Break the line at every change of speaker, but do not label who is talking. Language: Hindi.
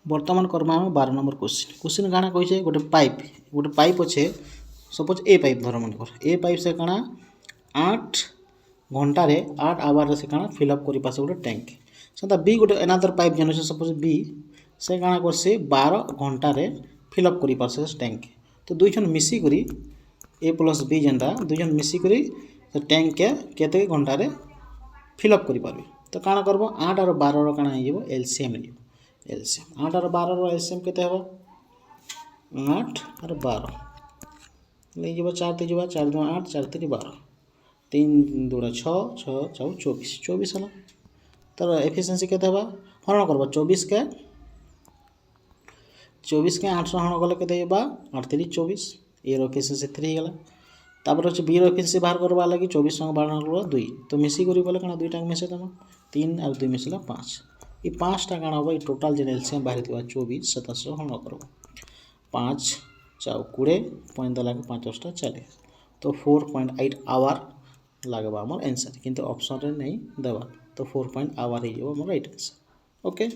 बर्तमान करमा हम 12 नंबर क्वेश्चन क्वेश्चन काଣା कहछे गोटे पाइप अच्छे सपोज ए पाइप धर मन कर ए पाइप से काଣା 8 घंटार 8 आवर से काଣା फिलअप कर पासे गोटे टैंक सेटा बी गोटे एनादर पाइप जेन सपोज बी से काଣା करसे 12 घंटार फिलअप कर पासे टैंक तो दुई जन मिसिकरी ए प्लस बी जेनटा दुई जन मिसिकरी से टैंक के केते घंटार फिलअप कर पारे तो काଣା करबो 8 और 12 रो काଣା हो एलसीएम एलसीएम 8 और 12 रो एलसीएम केते हो 8 और 12 ले जीव 4 ते जीव 4 2 8 4 3 12 3 2 6 6 4 24 24 हला तर एफिशिएंसी केते हबा हरण करबो 24 के 8 से हरण गले केते हेबा 8 3 24 ए रो एफिशिएंसी 3 गला तापर होचे बी रो एफिशिएंसी बाहर करबा लागि 24 संग बाहर करबा 2 तो मिसी करी गले काना दुईटा मिसे दमा 3 और 2 मिसला 5 ई 5 टा काना होबा ई टोटल जेन एलसीएम बाहर थिबा 24 27 हरण करबो 5 4 20 पॉइंट दला 5 टा 40 तो 4.8 आवर लागबा हमर आंसर किंतु ऑप्शन रे नहीं देबा तो 4 आवर ही जेबो हमर राइट आंसर ओके।